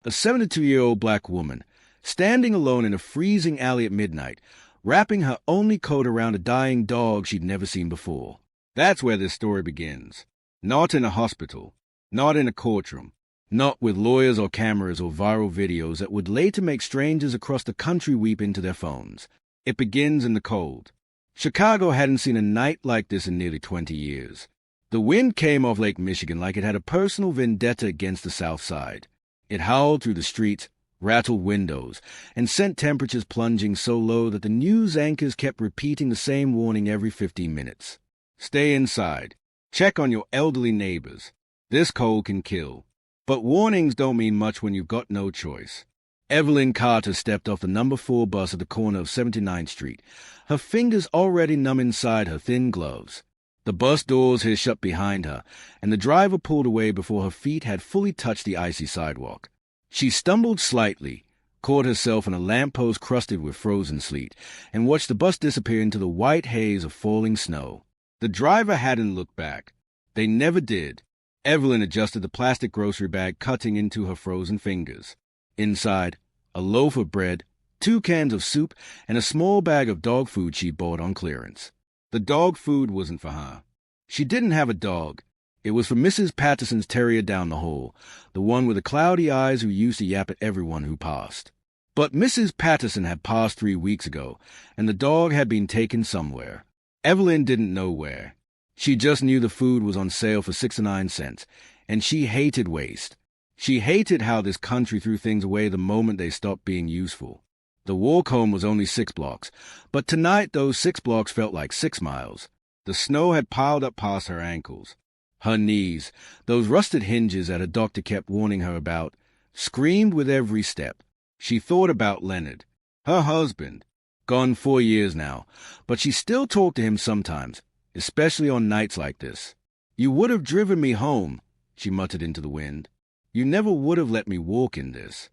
A 72-year-old black woman, standing alone in a freezing alley at midnight, wrapping her only coat around a dying dog she'd never seen before. That's where this story begins. Not in a hospital, not in a courtroom, not with lawyers or cameras or viral videos that would later make strangers across the country weep into their phones. It begins in the cold. Chicago hadn't seen a night like this in nearly 20 years. The wind came off Lake Michigan like it had a personal vendetta against the South Side. It howled through the streets, rattled windows, and sent temperatures plunging so low that the news anchors kept repeating the same warning every 15 minutes. Stay inside. Check on your elderly neighbors. This cold can kill. But warnings don't mean much when you've got no choice. Evelyn Carter stepped off the number 4 bus at the corner of 79th Street, her fingers already numb inside her thin gloves. The bus doors hissed shut behind her, and the driver pulled away before her feet had fully touched the icy sidewalk. She stumbled slightly, caught herself on a lamppost crusted with frozen sleet, and watched the bus disappear into the white haze of falling snow. The driver hadn't looked back. They never did. Evelyn adjusted the plastic grocery bag, cutting into her frozen fingers. Inside, a loaf of bread, 2 cans of soup, and a small bag of dog food she bought on clearance. The dog food wasn't for her. She didn't have a dog. It was for Mrs. Patterson's terrier down the hall, the one with the cloudy eyes who used to yap at everyone who passed. But Mrs. Patterson had passed 3 weeks ago, and the dog had been taken somewhere. Evelyn didn't know where. She just knew the food was on sale for 69 cents, and she hated waste. She hated how this country threw things away the moment they stopped being useful. The walk home was only 6 blocks, but tonight those 6 blocks felt like 6 miles. The snow had piled up past her ankles. Her knees, those rusted hinges that her doctor kept warning her about, screamed with every step. She thought about Leonard, her husband, gone 4 years now, but she still talked to him sometimes, especially on nights like this. "You would have driven me home," she muttered into the wind. "You never would have let me walk in this."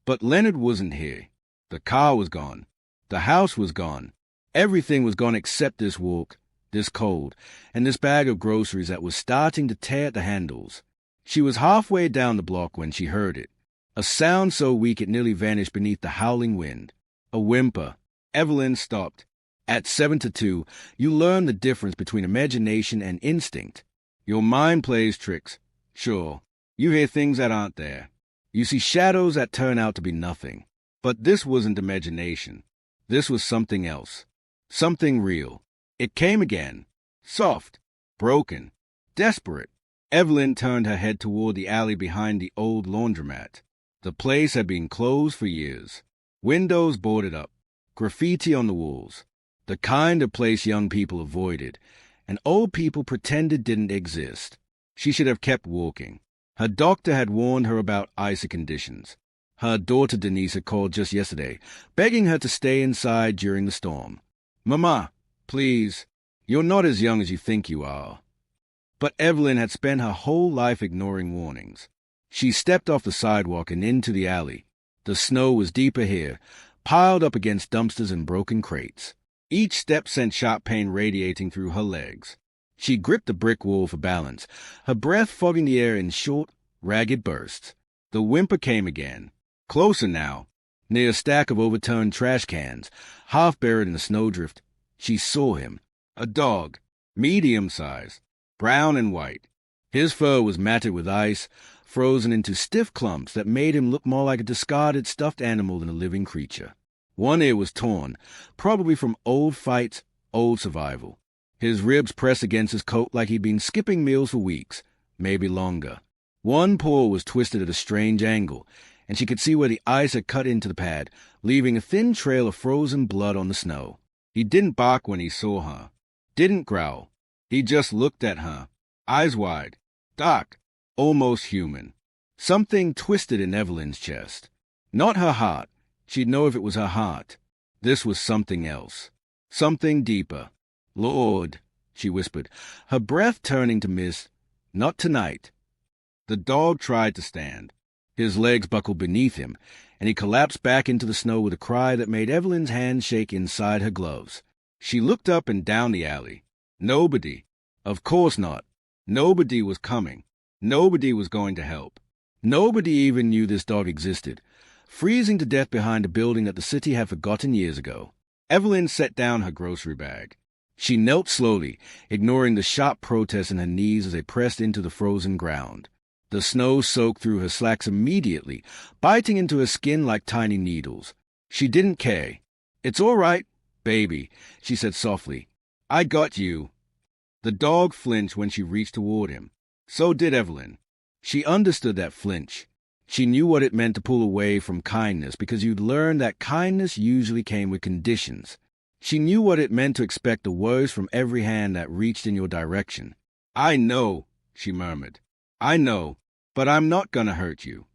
But Leonard wasn't here. The car was gone. The house was gone. Everything was gone except this walk, this cold, and this bag of groceries that was starting to tear at the handles. She was halfway down the block when she heard it, a sound so weak it nearly vanished beneath the howling wind. A whimper. Evelyn stopped. At 7 to 2, you learn the difference between imagination and instinct. Your mind plays tricks. Sure, you hear things that aren't there. You see shadows that turn out to be nothing. But this wasn't imagination. This was something else. Something real. It came again. Soft. Broken. Desperate. Evelyn turned her head toward the alley behind the old laundromat. The place had been closed for years. Windows boarded up. Graffiti on the walls. The kind of place young people avoided, and old people pretended didn't exist. She should have kept walking. Her doctor had warned her about icy conditions. Her daughter Denise had called just yesterday, begging her to stay inside during the storm. "Mama, please, you're not as young as you think you are." But Evelyn had spent her whole life ignoring warnings. She stepped off the sidewalk and into the alley. The snow was deeper here, piled up against dumpsters and broken crates. Each step sent sharp pain radiating through her legs. She gripped the brick wall for balance, her breath fogging the air in short, ragged bursts. The whimper came again. Closer now, near a stack of overturned trash cans, half buried in a snowdrift. She saw him. A dog, medium size, brown and white. His fur was matted with ice, frozen into stiff clumps that made him look more like a discarded stuffed animal than a living creature. One ear was torn, probably from old fights, old survival. His ribs pressed against his coat like he'd been skipping meals for weeks, maybe longer. One paw was twisted at a strange angle, and she could see where the ice had cut into the pad, leaving a thin trail of frozen blood on the snow. He didn't bark when he saw her, didn't growl. He just looked at her, eyes wide, dark, almost human. Something twisted in Evelyn's chest. Not her heart. She'd know if it was her heart. This was something else. Something deeper. "Lord," she whispered, her breath turning to mist. "Not tonight." The dog tried to stand. His legs buckled beneath him, and he collapsed back into the snow with a cry that made Evelyn's hands shake inside her gloves. She looked up and down the alley. Nobody. Of course not. Nobody was coming. Nobody was going to help. Nobody even knew this dog existed, freezing to death behind a building that the city had forgotten years ago. Evelyn set down her grocery bag. She knelt slowly, ignoring the sharp protest in her knees as they pressed into the frozen ground. The snow soaked through her slacks immediately, biting into her skin like tiny needles. She didn't care. "It's all right, baby," she said softly. "I got you." The dog flinched when she reached toward him. So did Evelyn. She understood that flinch. She knew what it meant to pull away from kindness because you'd learned that kindness usually came with conditions. She knew what it meant to expect the worst from every hand that reached in your direction. "I know," she murmured. "I know, but I'm not gonna hurt you."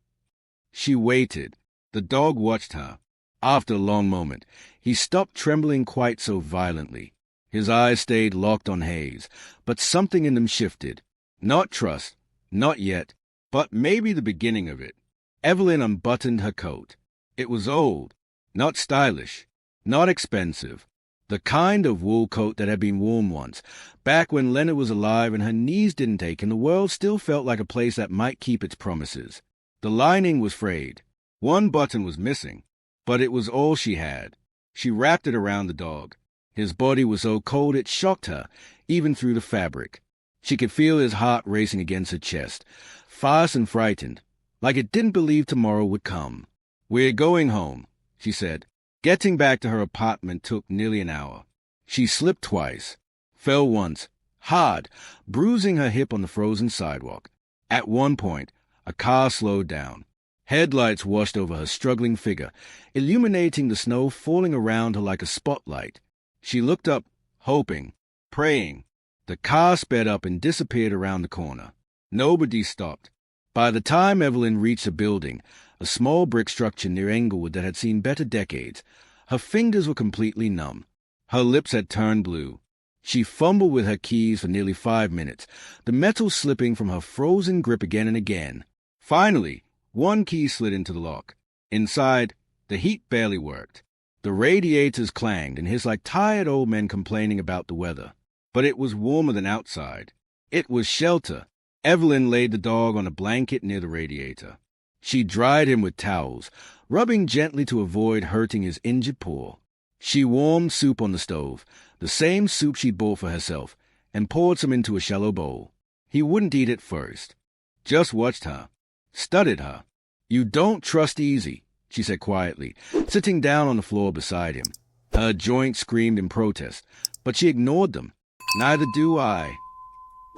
She waited. The dog watched her. After a long moment, he stopped trembling quite so violently. His eyes stayed locked on Hayes, but something in them shifted. Not trust, not yet, but maybe the beginning of it. Evelyn unbuttoned her coat. It was old, not stylish, not expensive. The kind of wool coat that had been worn once, back when Leonard was alive and her knees didn't ache and the world still felt like a place that might keep its promises. The lining was frayed. One button was missing, but it was all she had. She wrapped it around the dog. His body was so cold it shocked her, even through the fabric. She could feel his heart racing against her chest, fast and frightened, like it didn't believe tomorrow would come. "We're going home," she said. Getting back to her apartment took nearly an hour. She slipped twice, fell once, hard, bruising her hip on the frozen sidewalk. At one point, a car slowed down. Headlights washed over her struggling figure, illuminating the snow falling around her like a spotlight. She looked up, hoping, praying. The car sped up and disappeared around the corner. Nobody stopped. By the time Evelyn reached the building, a small brick structure near Englewood that had seen better decades, her fingers were completely numb. Her lips had turned blue. She fumbled with her keys for nearly 5 minutes, the metal slipping from her frozen grip again and again. Finally, one key slid into the lock. Inside, the heat barely worked. The radiators clanged and hissed like tired old men complaining about the weather. But it was warmer than outside. It was shelter. Evelyn laid the dog on a blanket near the radiator. She dried him with towels, rubbing gently to avoid hurting his injured paw. She warmed soup on the stove, the same soup she'd bought for herself, and poured some into a shallow bowl. He wouldn't eat it first. Just watched her. Studied her. "You don't trust easy," she said quietly, sitting down on the floor beside him. Her joints screamed in protest, but she ignored them. "Neither do I."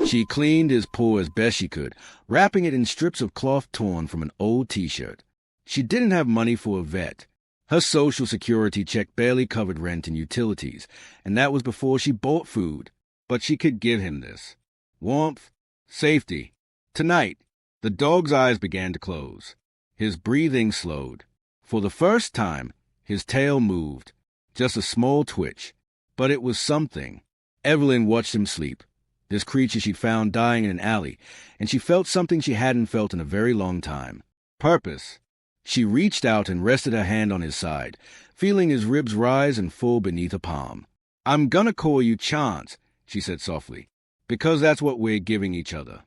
She cleaned his paw as best she could, wrapping it in strips of cloth torn from an old T-shirt. She didn't have money for a vet. Her Social Security check barely covered rent and utilities, and that was before she bought food. But she could give him this. Warmth, safety. Tonight, the dog's eyes began to close. His breathing slowed. For the first time, his tail moved. Just a small twitch. But it was something. Evelyn watched him sleep. This creature she'd found dying in an alley, and she felt something she hadn't felt in a very long time. Purpose. She reached out and rested her hand on his side, feeling his ribs rise and fall beneath her palm. "I'm gonna call you Chance," she said softly, "because that's what we're giving each other."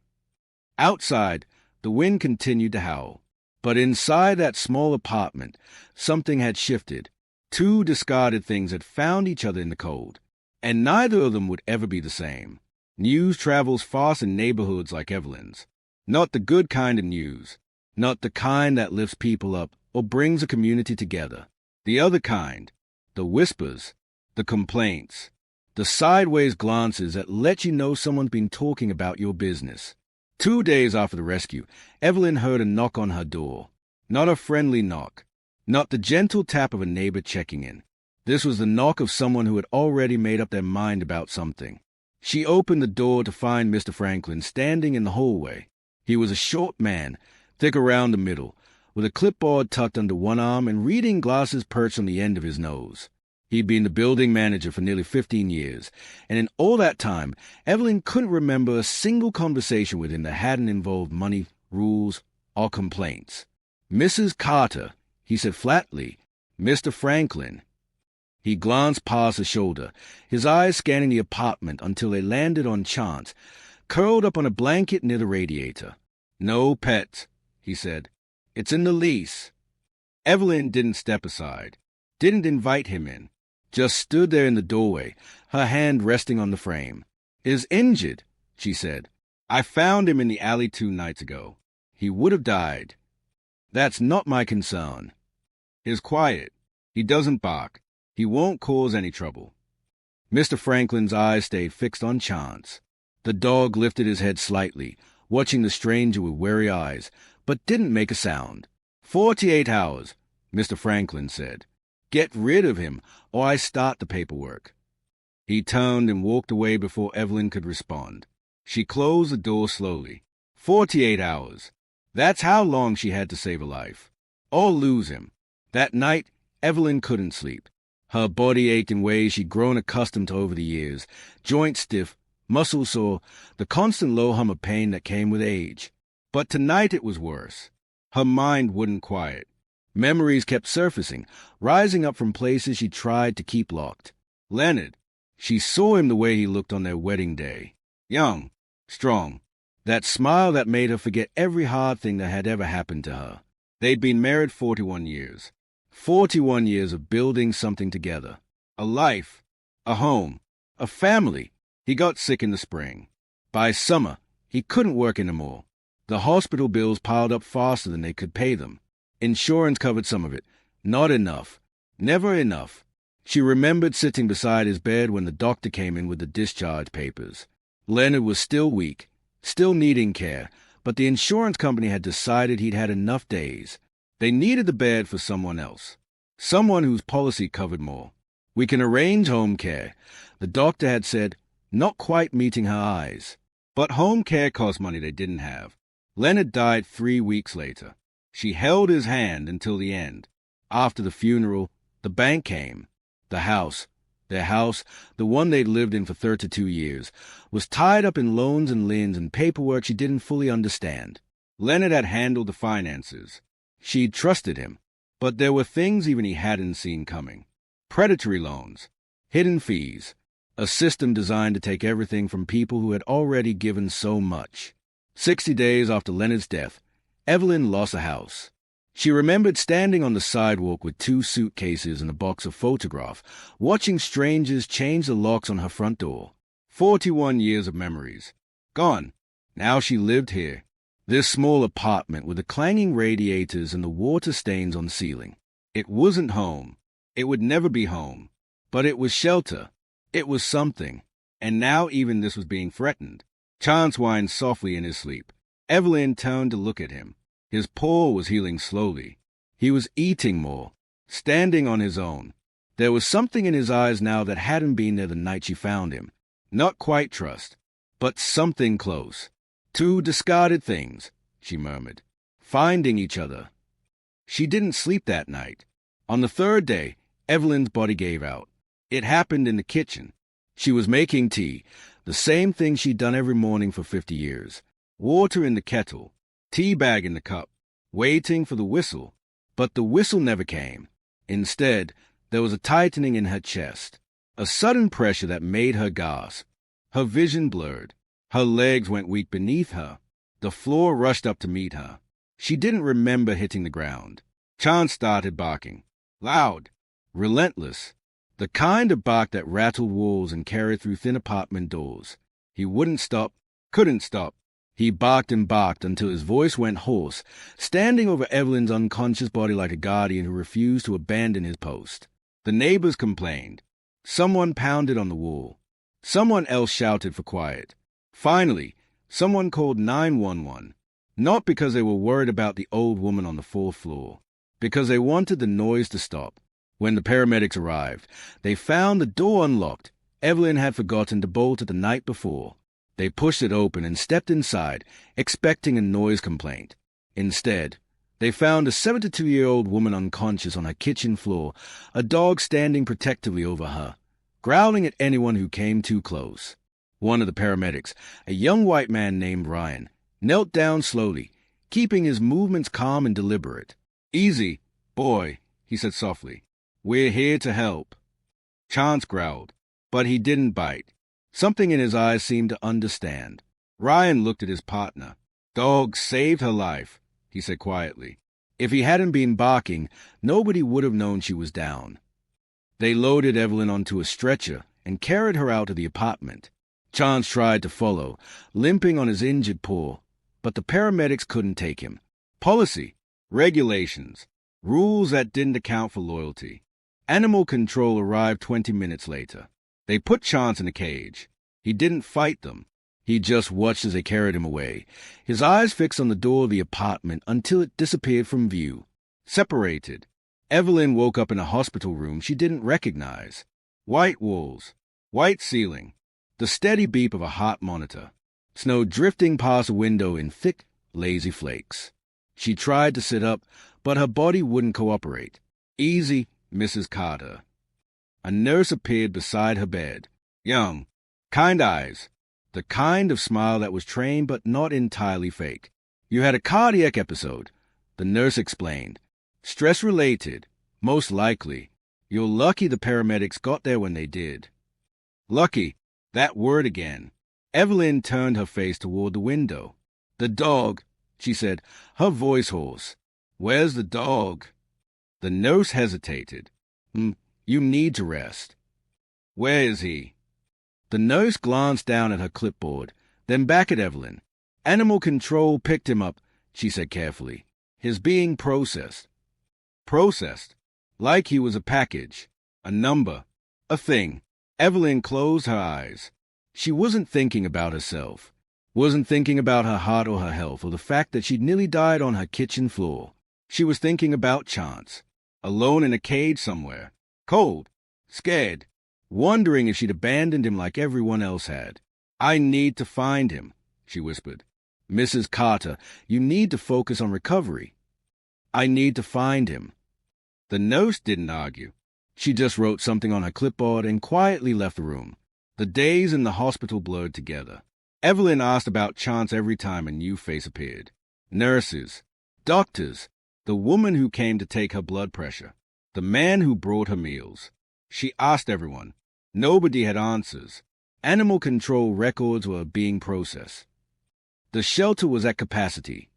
Outside, the wind continued to howl. But inside that small apartment, something had shifted. Two discarded things had found each other in the cold, and neither of them would ever be the same. News travels fast in neighborhoods like Evelyn's. Not the good kind of news. Not the kind that lifts people up or brings a community together. The other kind. The whispers. The complaints. The sideways glances that let you know someone's been talking about your business. 2 days after the rescue, Evelyn heard a knock on her door. Not a friendly knock. Not the gentle tap of a neighbor checking in. This was the knock of someone who had already made up their mind about something. She opened the door to find Mr. Franklin standing in the hallway. He was a short man, thick around the middle, with a clipboard tucked under one arm and reading glasses perched on the end of his nose. He'd been the building manager for nearly 15 years, and in all that time, Evelyn couldn't remember a single conversation with him that hadn't involved money, rules, or complaints. "Mrs. Carter," he said flatly. "Mr. Franklin." He glanced past her shoulder, his eyes scanning the apartment until they landed on Chance, curled up on a blanket near the radiator. "No pets," he said. "It's in the lease." Evelyn didn't step aside, didn't invite him in, just stood there in the doorway, her hand resting on the frame. "Is injured," she said. "I found him in the alley 2 nights ago. He would have died. That's not my concern. He's quiet. He doesn't bark. He won't cause any trouble." Mr. Franklin's eyes stayed fixed on Chance. The dog lifted his head slightly, watching the stranger with wary eyes, but didn't make a sound. 48 hours, Mr. Franklin said. "Get rid of him, or I start the paperwork." He turned and walked away before Evelyn could respond. She closed the door slowly. 48 hours. That's how long she had to save a life. Or lose him. That night, Evelyn couldn't sleep. Her body ached in ways she'd grown accustomed to over the years. Joints stiff, muscles sore, the constant low hum of pain that came with age. But tonight it was worse. Her mind wouldn't quiet. Memories kept surfacing, rising up from places she tried to keep locked. Leonard. She saw him the way he looked on their wedding day. Young, strong. That smile that made her forget every hard thing that had ever happened to her. They'd been married 41 years. 41 years of building something together. A life, a home, a family. He got sick in the spring. By summer, he couldn't work anymore. The hospital bills piled up faster than they could pay them. Insurance covered some of it. Not enough. Never enough. She remembered sitting beside his bed when the doctor came in with the discharge papers. Leonard was still weak, still needing care, but the insurance company had decided he'd had enough days. They needed the bed for someone else. Someone whose policy covered more. "We can arrange home care," the doctor had said, not quite meeting her eyes. But home care cost money they didn't have. Leonard died 3 weeks later. She held his hand until the end. After the funeral, the bank came. The house, their house, the one they'd lived in for 32 years, was tied up in loans and liens and paperwork she didn't fully understand. Leonard had handled the finances. She'd trusted him, but there were things even he hadn't seen coming. Predatory loans, hidden fees, a system designed to take everything from people who had already given so much. 60 days after Leonard's death, Evelyn lost a house. She remembered standing on the sidewalk with 2 suitcases and a box of photographs, watching strangers change the locks on her front door. 41 years of memories. Gone. Now she lived here. This small apartment with the clanging radiators and the water stains on the ceiling. It wasn't home. It would never be home. But it was shelter. It was something. And now even this was being threatened. Chance whined softly in his sleep. Evelyn turned to look at him. His paw was healing slowly. He was eating more, standing on his own. There was something in his eyes now that hadn't been there the night she found him. Not quite trust, but something close. 2 discarded things, she murmured, finding each other. She didn't sleep that night. On the 3rd day, Evelyn's body gave out. It happened in the kitchen. She was making tea, the same thing she'd done every morning for 50 years. Water in the kettle, tea bag in the cup, waiting for the whistle. But the whistle never came. Instead, there was a tightening in her chest, a sudden pressure that made her gasp. Her vision blurred. Her legs went weak beneath her. The floor rushed up to meet her. She didn't remember hitting the ground. Chance started barking. Loud. Relentless. The kind of bark that rattled walls and carried through thin apartment doors. He wouldn't stop, couldn't stop. He barked and barked until his voice went hoarse, standing over Evelyn's unconscious body like a guardian who refused to abandon his post. The neighbors complained. Someone pounded on the wall. Someone else shouted for quiet. Finally, someone called 911, not because they were worried about the old woman on the 4th floor, because they wanted the noise to stop. When the paramedics arrived, they found the door unlocked. Evelyn had forgotten to bolt it the night before. They pushed it open and stepped inside, expecting a noise complaint. Instead, they found a 72-year-old woman unconscious on her kitchen floor, a dog standing protectively over her, growling at anyone who came too close. One of the paramedics, a young white man named Ryan, knelt down slowly, keeping his movements calm and deliberate. "Easy, boy," he said softly. "We're here to help." Chance growled, but he didn't bite. Something in his eyes seemed to understand. Ryan looked at his partner. "Dog saved her life," he said quietly. If he hadn't been barking, nobody would have known she was down. They loaded Evelyn onto a stretcher and carried her out of the apartment. Chance tried to follow, limping on his injured paw, but the paramedics couldn't take him. Policy, regulations, rules that didn't account for loyalty. Animal control arrived 20 minutes later. They put Chance in a cage. He didn't fight them. He just watched as they carried him away, his eyes fixed on the door of the apartment until it disappeared from view. Separated, Evelyn woke up in a hospital room she didn't recognize. White walls, white ceiling, the steady beep of a heart monitor, snow drifting past a window in thick, lazy flakes. She tried to sit up, but her body wouldn't cooperate. Easy, Mrs. Carter. A nurse appeared beside her bed. Young, kind eyes. The kind of smile that was trained but not entirely fake. You had a cardiac episode, the nurse explained. Stress-related, most likely. You're lucky the paramedics got there when they did. Lucky, that word again. Evelyn turned her face toward the window. The dog, she said, her voice hoarse. Where's the dog? The nurse hesitated. You need to rest. Where is he? The nurse glanced down at her clipboard, then back at Evelyn. Animal control picked him up, she said carefully. His being processed. Processed? Like he was a package, a number, a thing. Evelyn closed her eyes. She wasn't thinking about herself, wasn't thinking about her heart or her health or the fact that she'd nearly died on her kitchen floor. She was thinking about Chance, alone in a cage somewhere, cold, scared, wondering if she'd abandoned him like everyone else had. I need to find him, she whispered. Mrs. Carter, you need to focus on recovery. I need to find him. The nurse didn't argue. She just wrote something on her clipboard and quietly left the room. The days in the hospital blurred together. Evelyn asked about Chance every time a new face appeared. Nurses, doctors, the woman who came to take her blood pressure, the man who brought her meals. She asked everyone. Nobody had answers. Animal control records were being processed. The shelter was at capacity.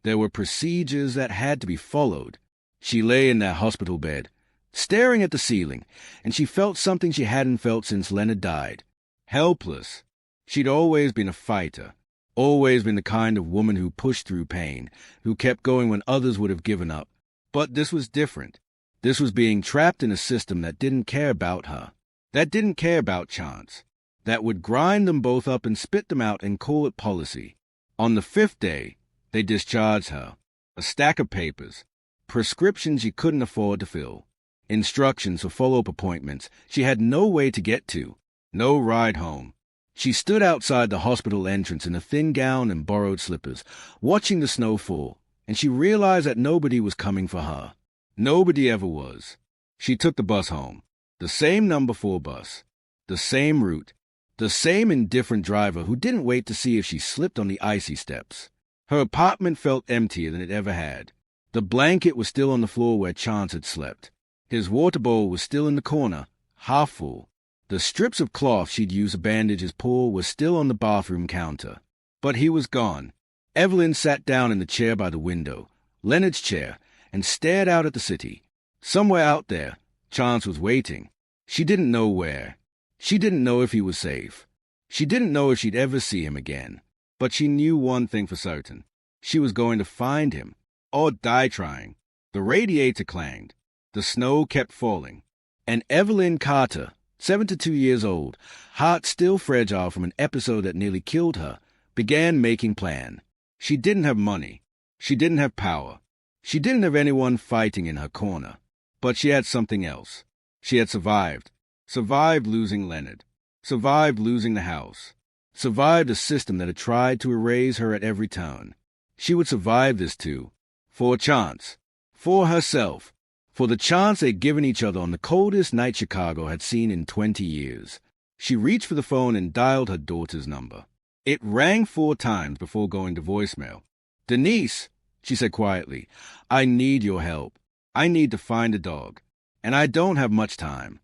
There were procedures that had to be followed. She lay in that hospital bed, staring at the ceiling, and she felt something she hadn't felt since Leonard died. Helpless. She'd always been a fighter, always been the kind of woman who pushed through pain, who kept going when others would have given up. But this was different. This was being trapped in a system that didn't care about her, that didn't care about Chance, that would grind them both up and spit them out and call it policy. On the 5th day, they discharged her. A stack of papers, prescriptions she couldn't afford to fill, instructions for follow-up appointments she had no way to get to, no ride home. She stood outside the hospital entrance in a thin gown and borrowed slippers, watching the snow fall, and she realized that nobody was coming for her. Nobody ever was. She took the bus home. The same number 4 bus. The same route. The same indifferent driver who didn't wait to see if she slipped on the icy steps. Her apartment felt emptier than it ever had. The blanket was still on the floor where Chance had slept. His water bowl was still in the corner, half full. The strips of cloth she'd used to bandage his paw were still on the bathroom counter. But he was gone. Evelyn sat down in the chair by the window, Leonard's chair, and stared out at the city. Somewhere out there, Chance was waiting. She didn't know where. She didn't know if he was safe. She didn't know if she'd ever see him again. But she knew one thing for certain. She was going to find him, or die trying. The radiator clanged. The snow kept falling. And Evelyn Carter, 72 years old, heart still fragile from an episode that nearly killed her, began making plan. She didn't have money. She didn't have power. She didn't have anyone fighting in her corner. But she had something else. She had survived. Survived losing Leonard. Survived losing the house. Survived a system that had tried to erase her at every turn. She would survive this too. For a chance. For herself. For the chance they'd given each other on the coldest night Chicago had seen in 20 years. She reached for the phone and dialed her daughter's number. It rang 4 times before going to voicemail. "Denise," she said quietly, "I need your help. I need to find a dog. And I don't have much time."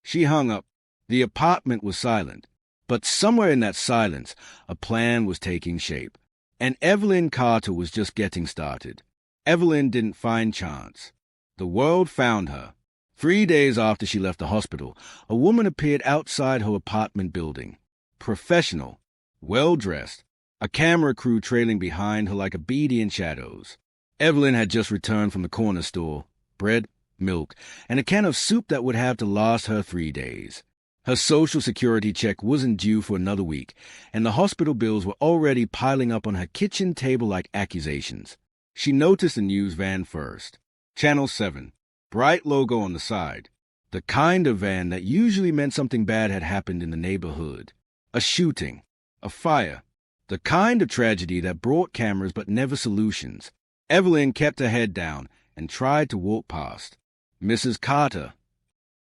She hung up. The apartment was silent. But somewhere in that silence, a plan was taking shape. And Evelyn Carter was just getting started. Evelyn didn't find Chance. The world found her. 3 days after she left the hospital, a woman appeared outside her apartment building. Professional, well-dressed, a camera crew trailing behind her like a beady in shadows. Evelyn had just returned from the corner store, bread, milk, and a can of soup that would have to last her 3 days. Her Social Security check wasn't due for another week, and the hospital bills were already piling up on her kitchen table like accusations. She noticed the news van first. Channel 7. Bright logo on the side. The kind of van that usually meant something bad had happened in the neighborhood. A shooting. A fire. The kind of tragedy that brought cameras but never solutions. Evelyn kept her head down and tried to walk past. Mrs. Carter.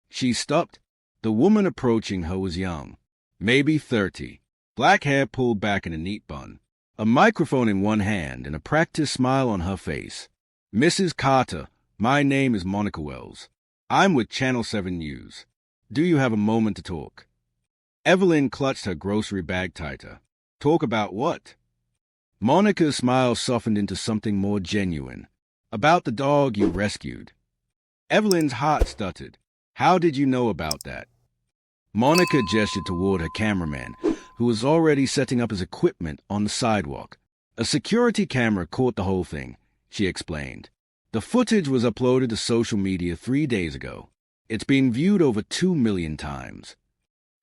She stopped. The woman approaching her was young, maybe 30, black hair pulled back in a neat bun, a microphone in one hand and a practiced smile on her face. Mrs. Carter, my name is Monica Wells. I'm with Channel 7 News. Do you have a moment to talk? Evelyn clutched her grocery bag tighter. Talk about what? Monica's smile softened into something more genuine. About the dog you rescued. Evelyn's heart stuttered. How did you know about that? Monica gestured toward her cameraman, who was already setting up his equipment on the sidewalk. A security camera caught the whole thing, she explained. The footage was uploaded to social media 3 days ago. It's been viewed over 2 million times.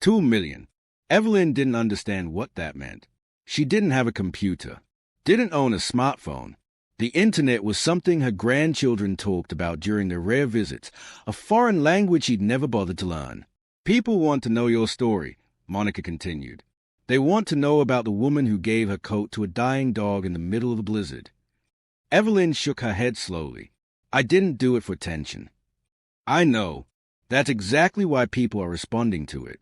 2 million. Evelyn didn't understand what that meant. She didn't have a computer, didn't own a smartphone. The internet was something her grandchildren talked about during their rare visits, a foreign language she'd never bothered to learn. People want to know your story, Monica continued. They want to know about the woman who gave her coat to a dying dog in the middle of a blizzard. Evelyn shook her head slowly. I didn't do it for attention. I know. That's exactly why people are responding to it.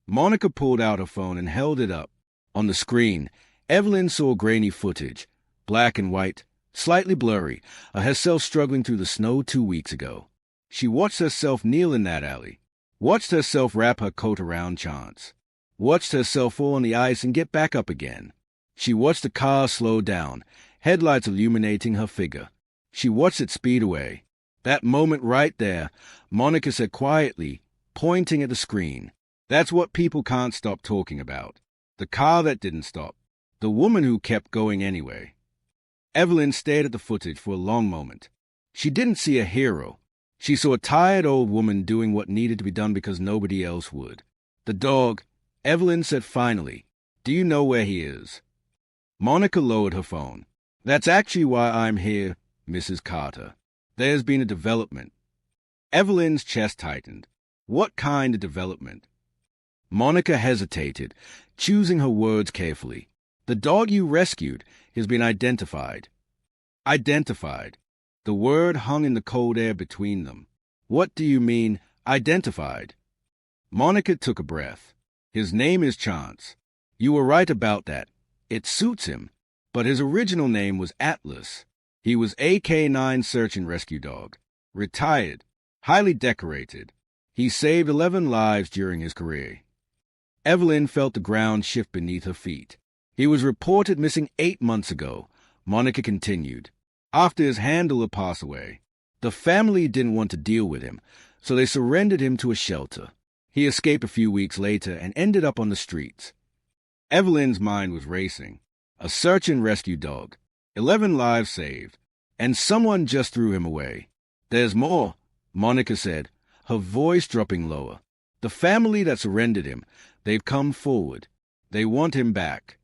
Monica pulled out her phone and held it up. On the screen, Evelyn saw grainy footage, black and white, slightly blurry, of herself struggling through the snow 2 weeks ago. She watched herself kneel in that alley, watched herself wrap her coat around Chance, watched herself fall on the ice and get back up again. She watched the car slow down, headlights illuminating her figure. She watched it speed away. That moment right there, Monica said quietly, pointing at the screen. That's what people can't stop talking about. The car that didn't stop. The woman who kept going anyway. Evelyn stared at the footage for a long moment. She didn't see a hero. She saw a tired old woman doing what needed to be done because nobody else would. The dog, Evelyn said finally. Do you know where he is? Monica lowered her phone. That's actually why I'm here, Mrs. Carter. There's been a development. Evelyn's chest tightened. What kind of development? Monica hesitated, choosing her words carefully. The dog you rescued has been identified. Identified. The word hung in the cold air between them. What do you mean, identified? Monica took a breath. His name is Chance. You were right about that. It suits him. But his original name was Atlas. He was a K9 search and rescue dog. Retired. Highly decorated. He saved 11 lives during his career. Evelyn felt the ground shift beneath her feet. He was reported missing 8 months ago, Monica continued. After his handler passed away, the family didn't want to deal with him, so they surrendered him to a shelter. He escaped a few weeks later and ended up on the streets. Evelyn's mind was racing. A search and rescue dog, 11 lives saved, and someone just threw him away. There's more, Monica said, her voice dropping lower. The family that surrendered him, they've come forward. They want him back.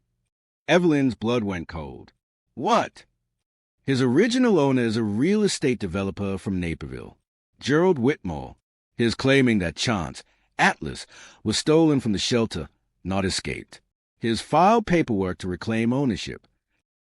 Evelyn's blood went cold. What? His original owner is a real estate developer from Naperville, Gerald Whitmore. His claiming that Chance, Atlas, was stolen from the shelter, not escaped. His filed paperwork to reclaim ownership.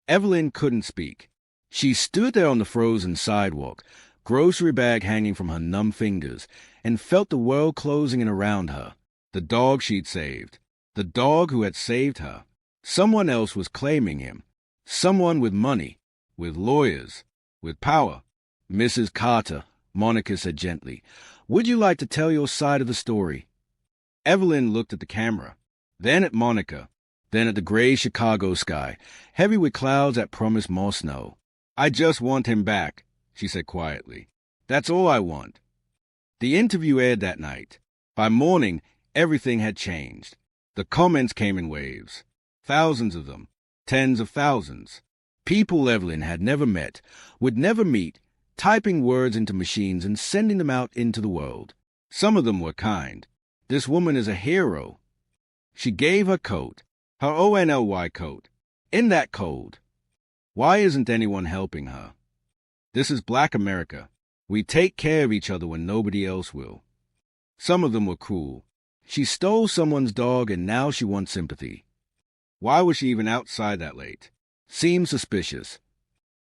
Evelyn couldn't speak. She stood there on the frozen sidewalk, grocery bag hanging from her numb fingers, and felt the world closing in around her. The dog she'd saved. The dog who had saved her. Someone else was claiming him. Someone with money, with lawyers, with power. Mrs. Carter, Monica said gently, would you like to tell your side of the story? Evelyn looked at the camera, then at Monica. then at the gray Chicago sky, heavy with clouds that promised more snow. "I just want him back," she said quietly. "That's all I want." The interview aired that night. By morning, everything had changed. The comments came in waves. Thousands of them. Tens of thousands. People Evelyn had never met, would never meet, typing words into machines and sending them out into the world. Some of them were kind. "This woman is a hero." She gave her coat, her ONLY coat, in that cold. Why isn't anyone helping her? This is Black America. We take care of each other when nobody else will. Some of them were cruel. She stole someone's dog and now she wants sympathy. Why was she even outside that late? Seems suspicious.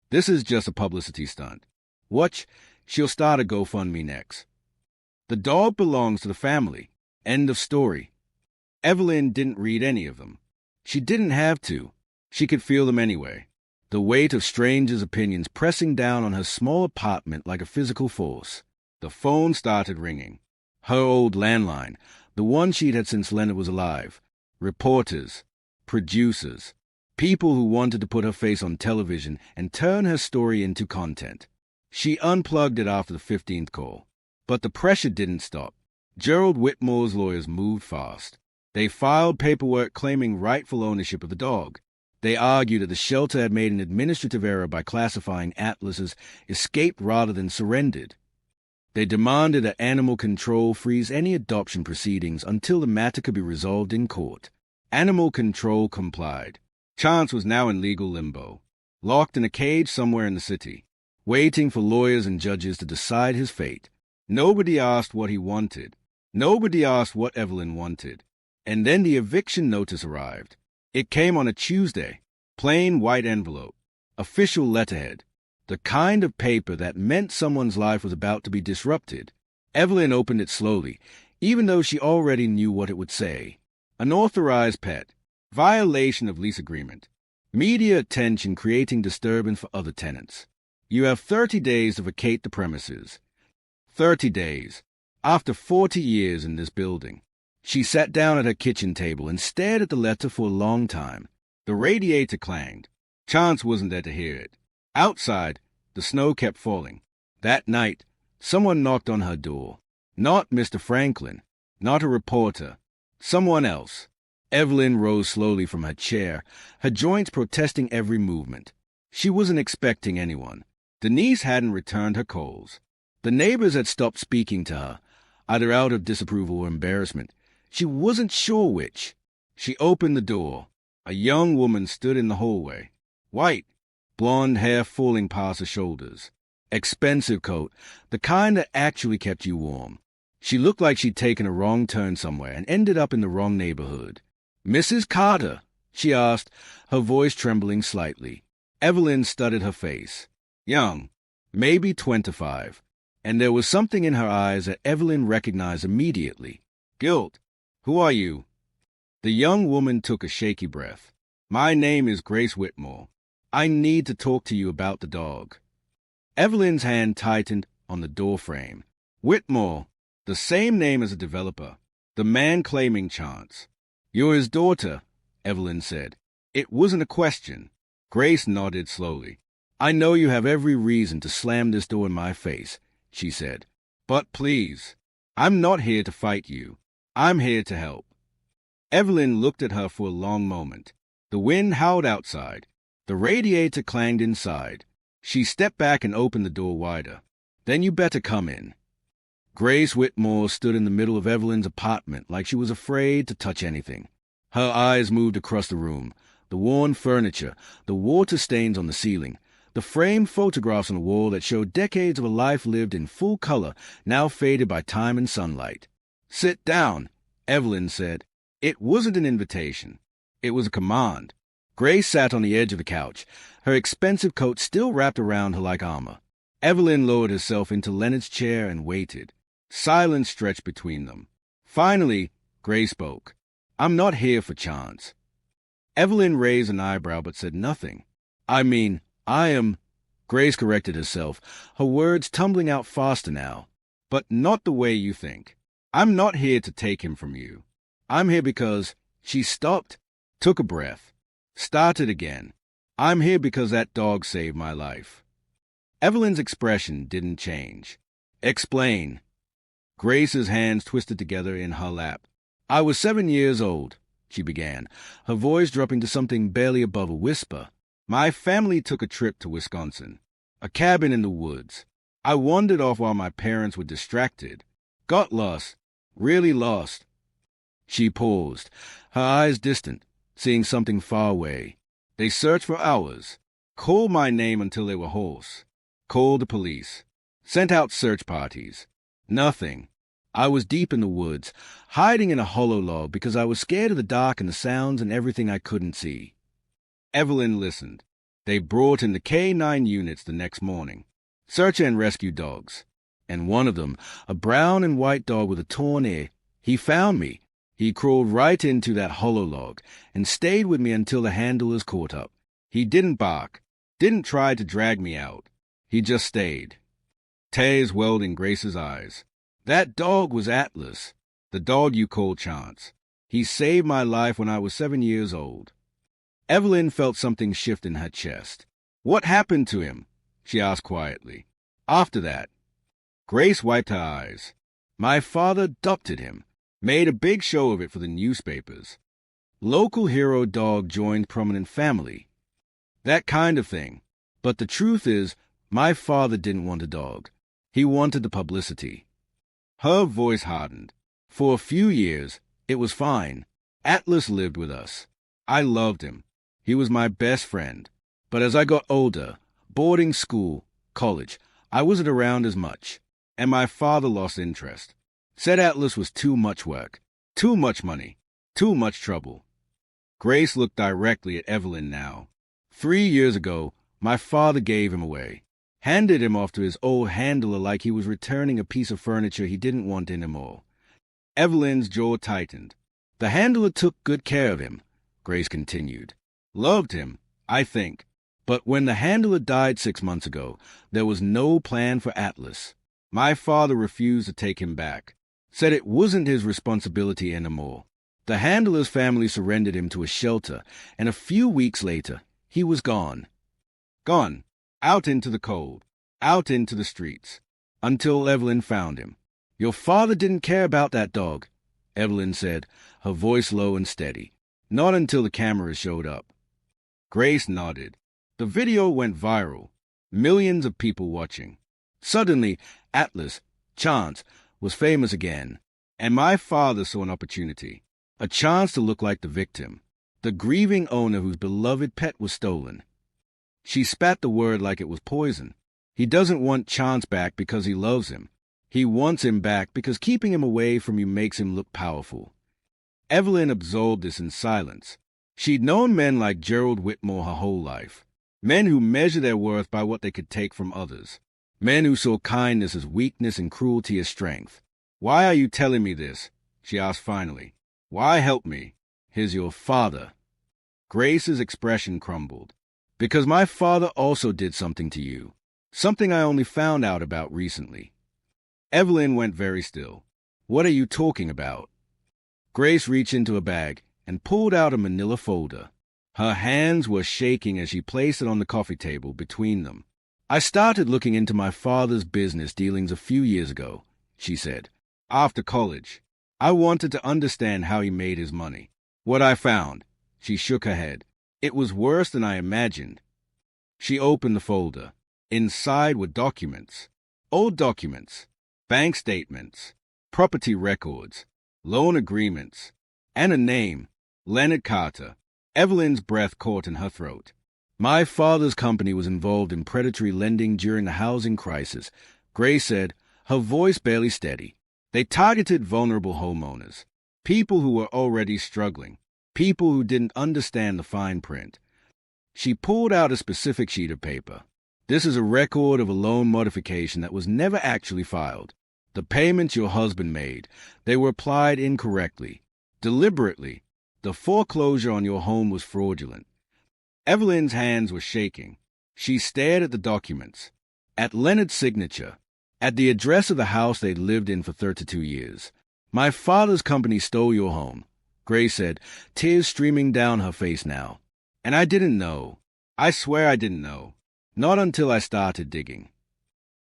This is just a publicity stunt. Watch, she'll start a GoFundMe next. The dog belongs to the family. End of story. Evelyn didn't read any of them. She didn't have to. She could feel them anyway. The weight of strangers' opinions pressing down on her small apartment like a physical force. The phone started ringing. Her old landline, the one she'd had since Leonard was alive. Reporters, producers, people who wanted to put her face on television and turn her story into content. She unplugged it after the 15th call. But the pressure didn't stop. Gerald Whitmore's lawyers moved fast. They filed paperwork claiming rightful ownership of the dog. They argued that the shelter had made an administrative error by classifying Atlas as escaped rather than surrendered. They demanded that Animal Control freeze any adoption proceedings until the matter could be resolved in court. Animal Control complied. Chance was now in legal limbo, locked in a cage somewhere in the city, waiting for lawyers and judges to decide his fate. Nobody asked what he wanted. Nobody asked what Evelyn wanted. And then the eviction notice arrived. It came on a Tuesday. Plain white envelope. Official letterhead. The kind of paper that meant someone's life was about to be disrupted. Evelyn opened it slowly, even though she already knew what it would say. Unauthorized pet. Violation of lease agreement. Media attention creating disturbance for other tenants. You have 30 days to vacate the premises. 30 days. After 40 years in this building. She sat down at her kitchen table and stared at the letter for a long time. The radiator clanged. Chance wasn't there to hear it. Outside, the snow kept falling. That night, someone knocked on her door. Not Mr. Franklin. Not a reporter. Someone else. Evelyn rose slowly from her chair, her joints protesting every movement. She wasn't expecting anyone. Denise hadn't returned her calls. The neighbors had stopped speaking to her, either out of disapproval or embarrassment. She wasn't sure which. She opened the door. A young woman stood in the hallway. White, blonde hair falling past her shoulders. Expensive coat, the kind that actually kept you warm. She looked like she'd taken a wrong turn somewhere and ended up in the wrong neighborhood. "Mrs. Carter?" she asked, her voice trembling slightly. Evelyn studied her face. Young, maybe 25. And there was something in her eyes that Evelyn recognized immediately. Guilt. "Who are you?" The young woman took a shaky breath. "My name is Grace Whitmore. I need to talk to you about the dog." Evelyn's hand tightened on the doorframe. Whitmore, the same name as the developer, the man claiming Chance. "You're his daughter," Evelyn said. It wasn't a question. Grace nodded slowly. "I know you have every reason to slam this door in my face," she said. "But please, I'm not here to fight you. I'm here to help." Evelyn looked at her for a long moment. The wind howled outside. The radiator clanged inside. She stepped back and opened the door wider. "Then you better come in." Grace Whitmore stood in the middle of Evelyn's apartment like she was afraid to touch anything. Her eyes moved across the room, the worn furniture, the water stains on the ceiling, the framed photographs on the wall that showed decades of a life lived in full color, now faded by time and sunlight. "Sit down," Evelyn said. It wasn't an invitation. It was a command. Grace sat on the edge of the couch, her expensive coat still wrapped around her like armor. Evelyn lowered herself into Leonard's chair and waited. Silence stretched between them. Finally, Grace spoke. "I'm not here for Chance." Evelyn raised an eyebrow but said nothing. I am... Grace corrected herself, her words tumbling out faster now. "But not the way you think. I'm not here to take him from you. I'm here because..." She stopped, took a breath, started again. I'm here because that dog saved my life. Evelyn's expression didn't change. Explain. Grace's hands twisted together in her lap. I was 7 years old, she began, her voice dropping to something barely above a whisper. My family took a trip to Wisconsin, a cabin in the woods. I wandered off while my parents were distracted. Got lost, really lost. She paused, her eyes distant, seeing something far away. They searched for hours, called my name until they were hoarse, called the police, sent out search parties. Nothing. I was deep in the woods, hiding in a hollow log because I was scared of the dark and the sounds and everything I couldn't see. Evelyn listened. They brought in the K-9 units the next morning, search and rescue dogs, and one of them, a brown and white dog with a torn ear, he found me. He crawled right into that hollow log and stayed with me until the handlers caught up. He didn't bark, didn't try to drag me out. He just stayed. Tears welled in Grace's eyes. That dog was Atlas, the dog you called Chance. He saved my life when I was 7 years old. Evelyn felt something shift in her chest. What happened to him? She asked quietly. After that. Grace wiped her eyes. My father adopted him, made a big show of it for the newspapers. Local hero dog joined prominent family. That kind of thing. But the truth is, my father didn't want a dog. He wanted the publicity. Her voice hardened. For a few years, it was fine. Atlas lived with us. I loved him. He was my best friend. But as I got older, boarding school, college, I wasn't around as much. And my father lost interest. Said Atlas was too much work, too much money, too much trouble. Grace looked directly at Evelyn now. 3 years ago, my father gave him away. Handed him off to his old handler like he was returning a piece of furniture he didn't want anymore. Evelyn's jaw tightened. The handler took good care of him, Grace continued. Loved him, I think. But when the handler died 6 months ago, there was no plan for Atlas. My father refused to take him back. Said it wasn't his responsibility anymore. The handler's family surrendered him to a shelter, and a few weeks later, he was gone. Gone. Out into the cold, out into the streets, until Evelyn found him. Your father didn't care about that dog, Evelyn said, her voice low and steady. Not until the cameras showed up. Grace nodded. The video went viral. Millions of people watching. Suddenly, Atlas, Chance, was famous again, and my father saw an opportunity, a chance to look like the victim, the grieving owner whose beloved pet was stolen. She spat the word like it was poison. He doesn't want Chance back because he loves him. He wants him back because keeping him away from you makes him look powerful. Evelyn absorbed this in silence. She'd known men like Gerald Whitmore her whole life, men who measure their worth by what they could take from others, men who saw kindness as weakness and cruelty as strength. Why are you telling me this? She asked finally. Why help me? He's your father. Grace's expression crumbled. Because my father also did something to you, something I only found out about recently. Evelyn went very still. What are you talking about? Grace reached into a bag and pulled out a manila folder. Her hands were shaking as she placed it on the coffee table between them. I started looking into my father's business dealings a few years ago, she said. After college, I wanted to understand how he made his money. What I found, she shook her head. It was worse than I imagined. She opened the folder. Inside were documents. Old documents. Bank statements. Property records. Loan agreements. And a name. Leonard Carter. Evelyn's breath caught in her throat. My father's company was involved in predatory lending during the housing crisis, Grace said, her voice barely steady. They targeted vulnerable homeowners, people who were already struggling. People who didn't understand the fine print. She pulled out a specific sheet of paper. This is a record of a loan modification that was never actually filed. The payments your husband made, they were applied incorrectly, deliberately. The foreclosure on your home was fraudulent. Evelyn's hands were shaking. She stared at the documents, at Leonard's signature, at the address of the house they'd lived in for 32 years. My father's company stole your home, Grace said, tears streaming down her face now. And I didn't know. I swear I didn't know. Not until I started digging.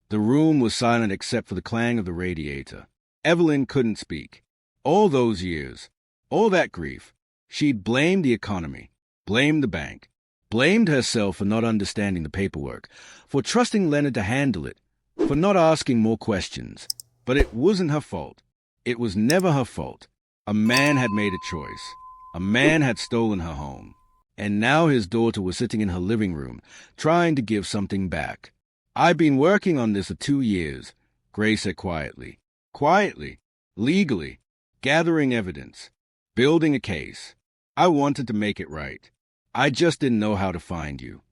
The room was silent except for the clang of the radiator. Evelyn couldn't speak. All those years, all that grief, she'd blamed the economy, blamed the bank, blamed herself for not understanding the paperwork, for trusting Leonard to handle it, for not asking more questions. But it wasn't her fault. It was never her fault. A man had made a choice. A man had stolen her home. And now his daughter was sitting in her living room, trying to give something back. I've been working on this for 2 years, Grace said quietly. Quietly, legally, gathering evidence, building a case. I wanted to make it right. I just didn't know how to find you.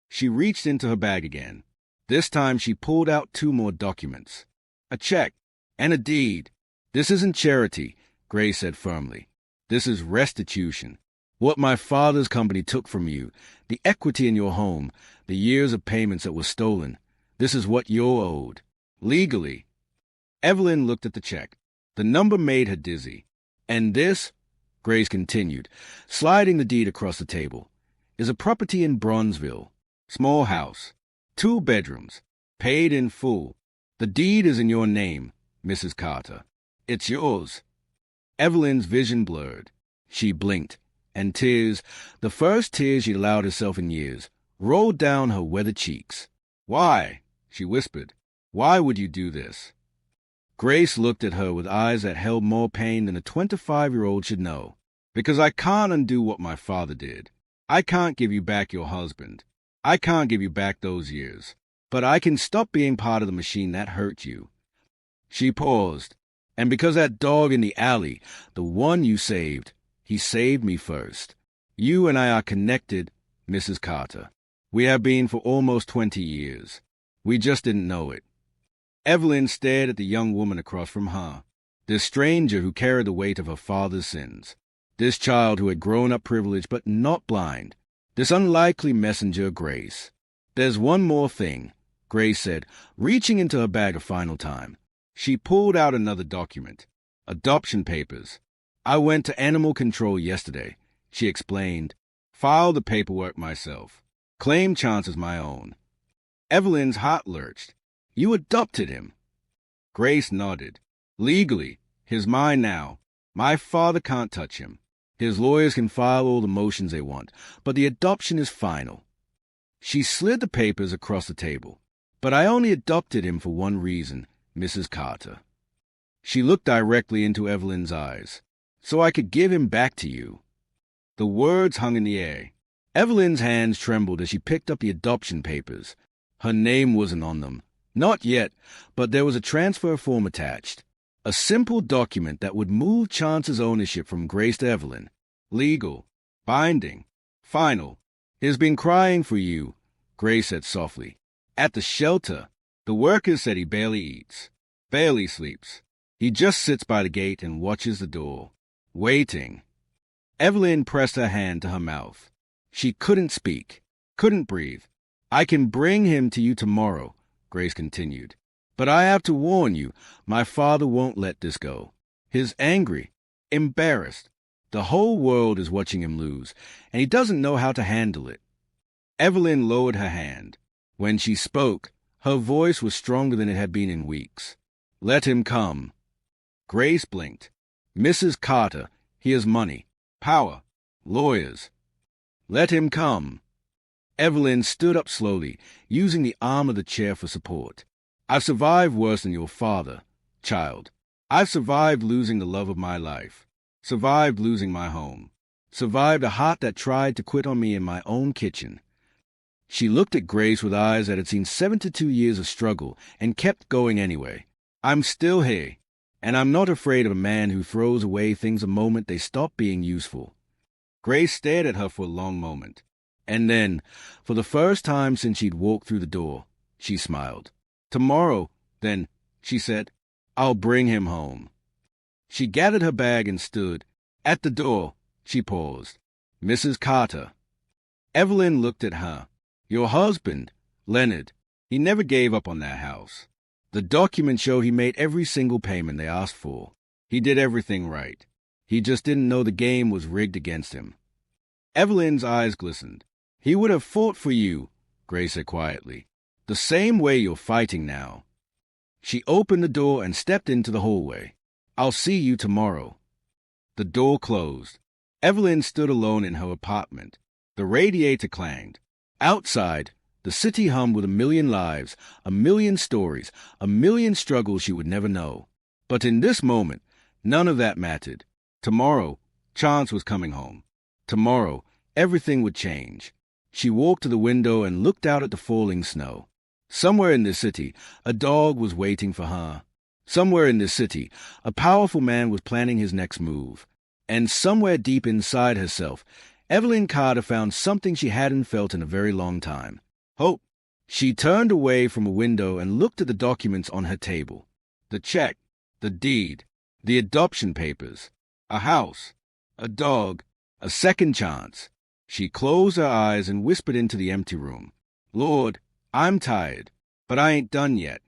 She reached into her bag again. This time she pulled out 2 more documents. A check and a deed. This isn't charity, Grace said firmly. This is restitution. What my father's company took from you, the equity in your home, the years of payments that were stolen. This is what you're owed. Legally. Evelyn looked at the check. The number made her dizzy. And this, Grace continued, sliding the deed across the table, is a property in Bronzeville. Small house. 2 bedrooms. Paid in full. The deed is in your name, Mrs. Carter. It's yours. Evelyn's vision blurred. She blinked, and tears, the first tears she'd allowed herself in years, rolled down her weathered cheeks. Why? She whispered. Why would you do this? Grace looked at her with eyes that held more pain than a 25-year-old should know. Because I can't undo what my father did. I can't give you back your husband. I can't give you back those years. But I can stop being part of the machine that hurt you. She paused. And because that dog in the alley, the one you saved, he saved me first. You and I are connected, Mrs. Carter. We have been for almost 20 years. We just didn't know it. Evelyn stared at the young woman across from her, this stranger who carried the weight of her father's sins, this child who had grown up privileged but not blind, this unlikely messenger, Grace. There's one more thing, Grace said, reaching into her bag a final time. She pulled out another document. Adoption papers. I went to animal control yesterday, she explained. Filed the paperwork myself. Claimed Chance as my own. Evelyn's heart lurched. You adopted him. Grace nodded. Legally, he's mine now. My father can't touch him. His lawyers can file all the motions they want, but the adoption is final. She slid the papers across the table. But I only adopted him for one reason, Mrs. Carter. She looked directly into Evelyn's eyes. So I could give him back to you. The words hung in the air. Evelyn's hands trembled as she picked up the adoption papers. Her name wasn't on them. Not yet, but there was a transfer form attached. A simple document that would move Chance's ownership from Grace to Evelyn. Legal. Binding. Final. He's been crying for you, Grace said softly. At the shelter, the workers said he barely eats, barely sleeps. He just sits by the gate and watches the door, waiting. Evelyn pressed her hand to her mouth. She couldn't speak, couldn't breathe. I can bring him to you tomorrow, Grace continued. But I have to warn you, my father won't let this go. He's angry, embarrassed. The whole world is watching him lose, and he doesn't know how to handle it. Evelyn lowered her hand. When she spoke, her voice was stronger than it had been in weeks. Let him come. Grace blinked. Mrs. Carter, he has money, power, lawyers. Let him come. Evelyn stood up slowly, using the arm of the chair for support. I've survived worse than your father, child. I've survived losing the love of my life, survived losing my home, survived a heart that tried to quit on me in my own kitchen. She looked at Grace with eyes that had seen 72 years of struggle and kept going anyway. I'm still here, and I'm not afraid of a man who throws away things the moment they stop being useful. Grace stared at her for a long moment. And then, for the first time since she'd walked through the door, she smiled. Tomorrow, then, she said, I'll bring him home. She gathered her bag and stood. At the door, she paused. Mrs. Carter. Evelyn looked at her. Your husband, Leonard, he never gave up on that house. The documents show he made every single payment they asked for. He did everything right. He just didn't know the game was rigged against him. Evelyn's eyes glistened. "He would have fought for you," Gray said quietly. "The same way you're fighting now." She opened the door and stepped into the hallway. "I'll see you tomorrow." The door closed. Evelyn stood alone in her apartment. The radiator clanged. Outside, the city hummed with a million lives, a million stories, a million struggles she would never know. But in this moment, none of that mattered. Tomorrow, Chance was coming home. Tomorrow, everything would change. She walked to the window and looked out at the falling snow. Somewhere in this city, a dog was waiting for her. Somewhere in this city, a powerful man was planning his next move. And somewhere deep inside herself, Evelyn Carter found something she hadn't felt in a very long time. Hope. She turned away from a window and looked at the documents on her table. The check, the deed, the adoption papers, a house, a dog, a second chance. She closed her eyes and whispered into the empty room, "Lord, I'm tired, but I ain't done yet."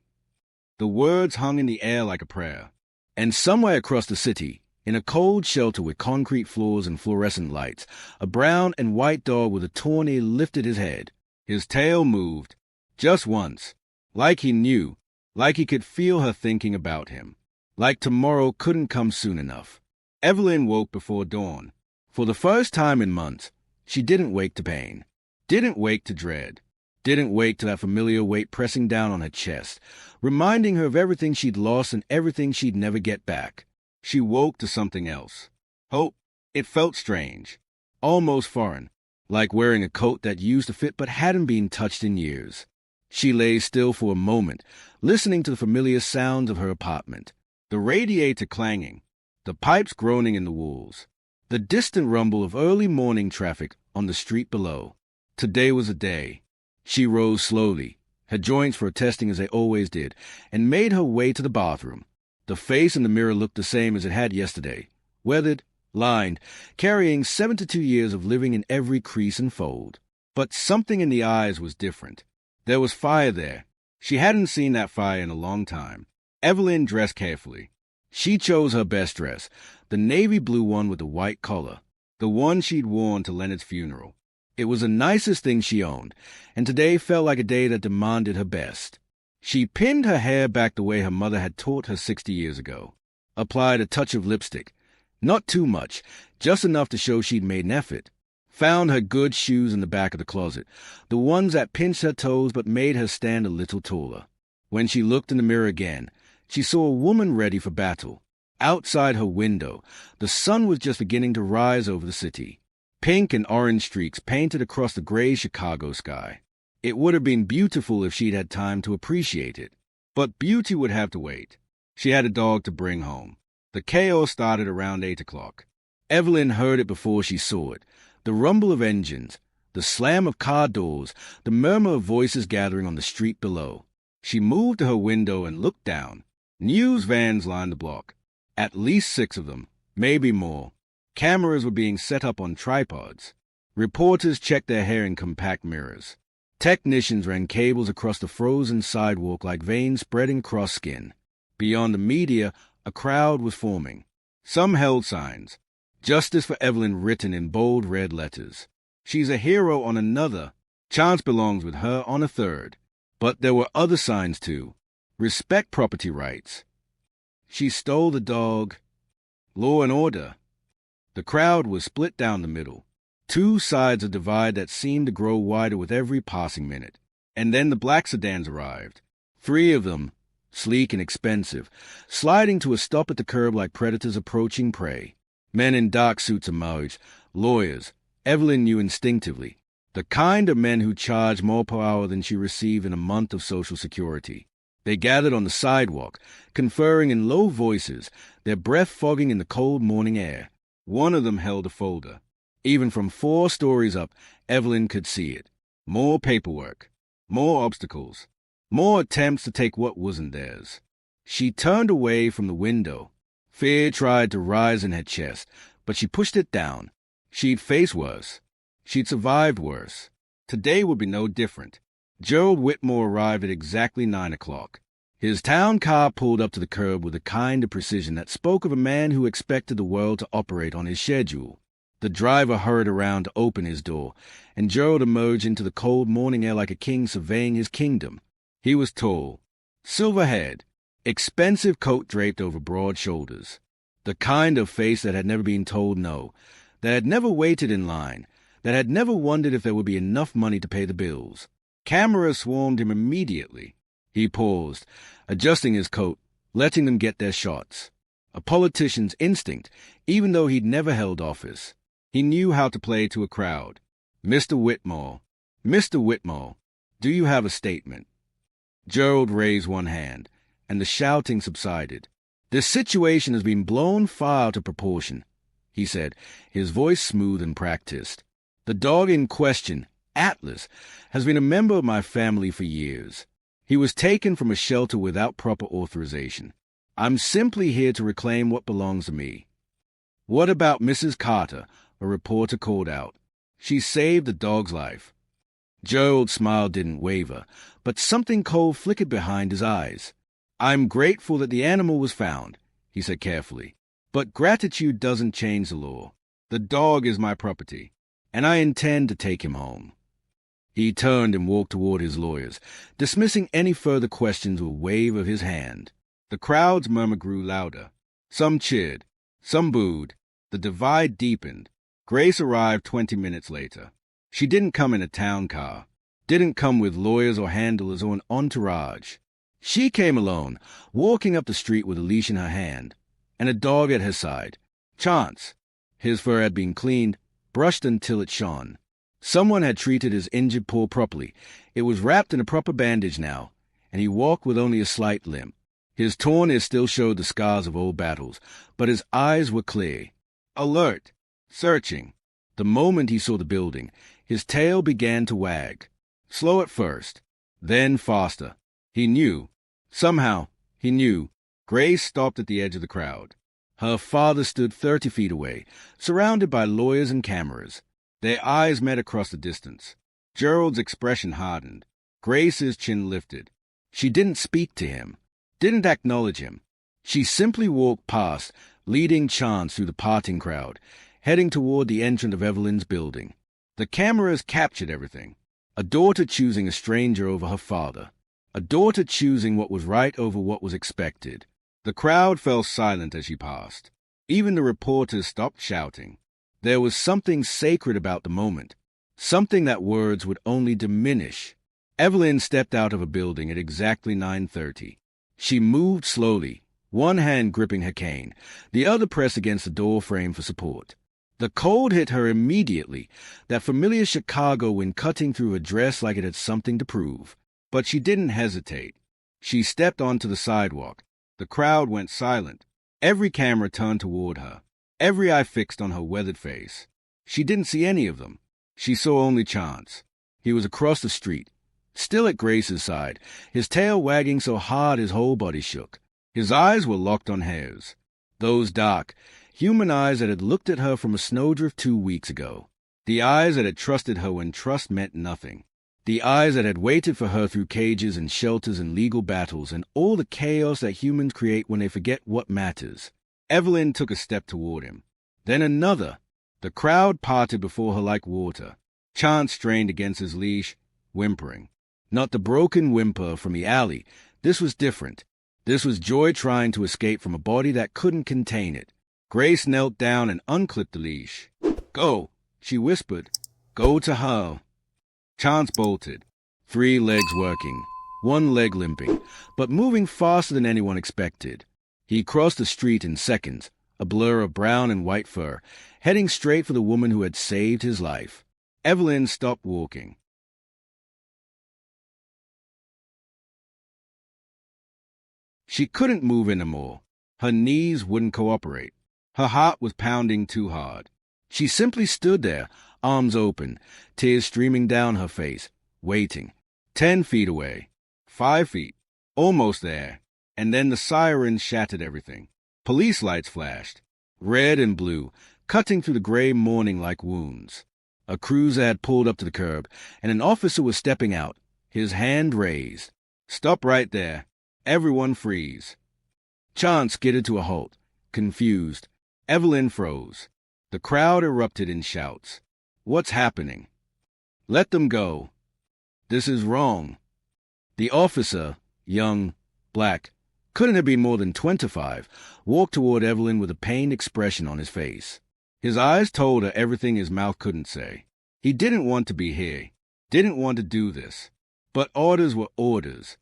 The words hung in the air like a prayer. And somewhere across the city, in a cold shelter with concrete floors and fluorescent lights, a brown and white dog with a torn ear lifted his head. His tail moved, just once, like he knew, like he could feel her thinking about him, like tomorrow couldn't come soon enough. Evelyn woke before dawn. For the first time in months, she didn't wake to pain, didn't wake to dread, didn't wake to that familiar weight pressing down on her chest, reminding her of everything she'd lost and everything she'd never get back. She woke to something else. Hope. It felt strange, almost foreign, like wearing a coat that used to fit but hadn't been touched in years. She lay still for a moment, listening to the familiar sounds of her apartment, the radiator clanging, the pipes groaning in the walls, the distant rumble of early morning traffic on the street below. Today was a day. She rose slowly, her joints protesting as they always did, and made her way to the bathroom. The face in the mirror looked the same as it had yesterday, weathered, lined, carrying 72 years of living in every crease and fold. But something in the eyes was different. There was fire there. She hadn't seen that fire in a long time. Evelyn dressed carefully. She chose her best dress, the navy blue one with the white collar, the one she'd worn to Leonard's funeral. It was the nicest thing she owned, and today felt like a day that demanded her best. She pinned her hair back the way her mother had taught her 60 years ago, applied a touch of lipstick, not too much, just enough to show she'd made an effort, found her good shoes in the back of the closet, the ones that pinched her toes but made her stand a little taller. When she looked in the mirror again, she saw a woman ready for battle. Outside her window, the sun was just beginning to rise over the city. Pink and orange streaks painted across the gray Chicago sky. It would have been beautiful if she'd had time to appreciate it. But beauty would have to wait. She had a dog to bring home. The chaos started around 8 o'clock. Evelyn heard it before she saw it. The rumble of engines, the slam of car doors, the murmur of voices gathering on the street below. She moved to her window and looked down. News vans lined the block. At least 6 of them, maybe more. Cameras were being set up on tripods. Reporters checked their hair in compact mirrors. Technicians ran cables across the frozen sidewalk like veins spreading across skin. Beyond the media, a crowd was forming. Some held signs. Justice for Evelyn written in bold red letters. She's a hero on another. Chance belongs with her on a third. But there were other signs too. Respect property rights. She stole the dog. Law and order. The crowd was split down the middle. 2 sides of divide that seemed to grow wider with every passing minute. And then the black sedans arrived. 3 of them, sleek and expensive, sliding to a stop at the curb like predators approaching prey. Men in dark suits emerged, lawyers, Evelyn knew instinctively, the kind of men who charged more per hour than she received in a month of Social Security. They gathered on the sidewalk, conferring in low voices, their breath fogging in the cold morning air. One of them held a folder. Even from 4 stories up, Evelyn could see it. More paperwork, more obstacles, more attempts to take what wasn't theirs. She turned away from the window. Fear tried to rise in her chest, but she pushed it down. She'd faced worse. She'd survived worse. Today would be no different. Gerald Whitmore arrived at exactly 9 o'clock. His town car pulled up to the curb with a kind of precision that spoke of a man who expected the world to operate on his schedule. The driver hurried around to open his door, and Gerald emerged into the cold morning air like a king surveying his kingdom. He was tall, silver-haired, expensive coat draped over broad shoulders, the kind of face that had never been told no, that had never waited in line, that had never wondered if there would be enough money to pay the bills. Cameras swarmed him immediately. He paused, adjusting his coat, letting them get their shots. A politician's instinct, even though he'd never held office. He knew how to play to a crowd. Mr. Whitmore, do you have a statement? Gerald raised one hand, and the shouting subsided. This situation has been blown far out of proportion, he said, his voice smooth and practiced. The dog in question, Atlas, has been a member of my family for years. He was taken from a shelter without proper authorization. I'm simply here to reclaim what belongs to me. What about Mrs. Carter? A reporter called out. She saved the dog's life. Gerald's smile didn't waver, but something cold flickered behind his eyes. I'm grateful that the animal was found, he said carefully, but gratitude doesn't change the law. The dog is my property, and I intend to take him home. He turned and walked toward his lawyers, dismissing any further questions with a wave of his hand. The crowd's murmur grew louder. Some cheered, some booed. The divide deepened. Grace arrived 20 minutes later. She didn't come in a town car, didn't come with lawyers or handlers or an entourage. She came alone, walking up the street with a leash in her hand, and a dog at her side. Chance. His fur had been cleaned, brushed until it shone. Someone had treated his injured paw properly. It was wrapped in a proper bandage now, and he walked with only a slight limp. His torn ear still showed the scars of old battles, but his eyes were clear, alert, searching. The moment he saw the building, his tail began to wag. Slow at first, then faster. He knew. Somehow, he knew. Grace stopped at the edge of the crowd. Her father stood 30 feet away, surrounded by lawyers and cameras. Their eyes met across the distance. Gerald's expression hardened. Grace's chin lifted. She didn't speak to him, didn't acknowledge him. She simply walked past, leading Chance through the parting crowd, heading toward the entrance of Evelyn's building. The cameras captured everything. A daughter choosing a stranger over her father. A daughter choosing what was right over what was expected. The crowd fell silent as she passed. Even the reporters stopped shouting. There was something sacred about the moment, something that words would only diminish. Evelyn stepped out of a building at exactly 9:30. She moved slowly, one hand gripping her cane, the other pressed against the door frame for support. The cold hit her immediately, that familiar Chicago wind cutting through her dress like it had something to prove. But she didn't hesitate. She stepped onto the sidewalk. The crowd went silent. Every camera turned toward her. Every eye fixed on her weathered face. She didn't see any of them. She saw only Chance. He was across the street, still at Grace's side, his tail wagging so hard his whole body shook. His eyes were locked on hers. Those dark, human eyes that had looked at her from a snowdrift 2 weeks ago. The eyes that had trusted her when trust meant nothing. The eyes that had waited for her through cages and shelters and legal battles and all the chaos that humans create when they forget what matters. Evelyn took a step toward him. Then another. The crowd parted before her like water. Chance strained against his leash, whimpering. Not the broken whimper from the alley. This was different. This was joy trying to escape from a body that couldn't contain it. Grace knelt down and unclipped the leash. Go, she whispered. Go to her. Chance bolted, 3 legs working, 1 leg limping, but moving faster than anyone expected. He crossed the street in seconds, a blur of brown and white fur, heading straight for the woman who had saved his life. Evelyn stopped walking. She couldn't move anymore. Her knees wouldn't cooperate. Her heart was pounding too hard. She simply stood there, arms open, tears streaming down her face, waiting. 10 feet away. 5 feet. Almost there. And then the sirens shattered everything. Police lights flashed, red and blue, cutting through the gray morning like wounds. A cruiser had pulled up to the curb, and an officer was stepping out, his hand raised. Stop right there. Everyone freeze. Chance skidded to a halt, confused. Evelyn froze. The crowd erupted in shouts. What's happening? Let them go. This is wrong. The officer, young, black, couldn't have been more than 25, walked toward Evelyn with a pained expression on his face. His eyes told her everything his mouth couldn't say. He didn't want to be here, didn't want to do this. But orders were orders.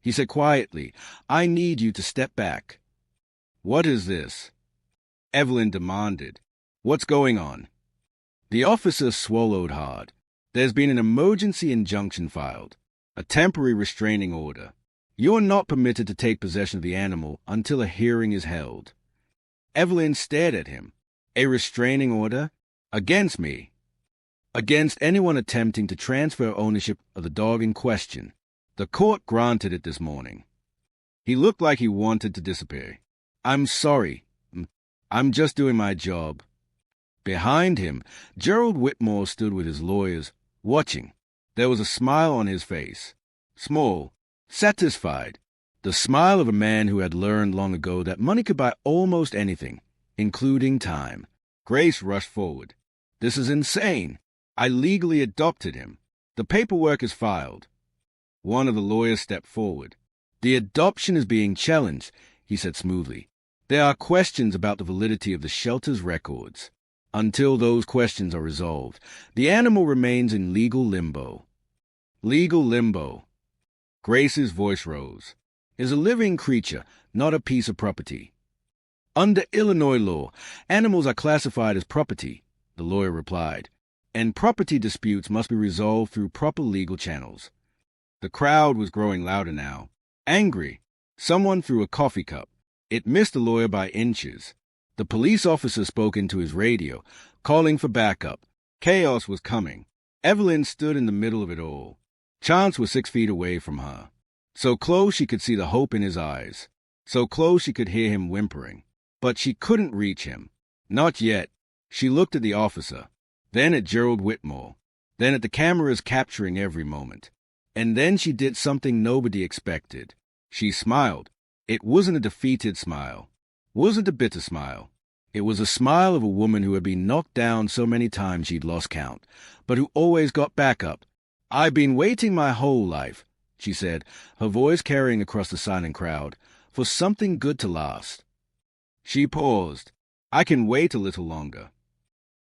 He said quietly, I need you to step back. What is this? Evelyn demanded. What's going on? The officer swallowed hard. There's been an emergency injunction filed, a temporary restraining order. You are not permitted to take possession of the animal until a hearing is held. Evelyn stared at him. A restraining order? Against me. Against anyone attempting to transfer ownership of the dog in question. The court granted it this morning. He looked like he wanted to disappear. I'm sorry. I'm just doing my job. Behind him, Gerald Whitmore stood with his lawyers, watching. There was a smile on his face. Small, satisfied. The smile of a man who had learned long ago that money could buy almost anything, including time. Grace rushed forward. This is insane. I legally adopted him. The paperwork is filed. One of the lawyers stepped forward. The adoption is being challenged, he said smoothly. There are questions about the validity of the shelter's records. Until those questions are resolved, the animal remains in legal limbo. Legal limbo. Grace's voice rose. Is a living creature, not a piece of property. Under Illinois law, animals are classified as property, the lawyer replied, and property disputes must be resolved through proper legal channels. The crowd was growing louder now. Angry. Someone threw a coffee cup. It missed the lawyer by inches. The police officer spoke into his radio, calling for backup. Chaos was coming. Evelyn stood in the middle of it all. Chance was 6 feet away from her. So close she could see the hope in his eyes. So close she could hear him whimpering. But she couldn't reach him. Not yet. She looked at the officer, then at Gerald Whitmore, then at the cameras capturing every moment. And then she did something nobody expected. She smiled. It wasn't a defeated smile. Wasn't a bitter smile. It was a smile of a woman who had been knocked down so many times she'd lost count, but who always got back up. I've been waiting my whole life, she said, her voice carrying across the silent crowd, for something good to last. She paused. I can wait a little longer.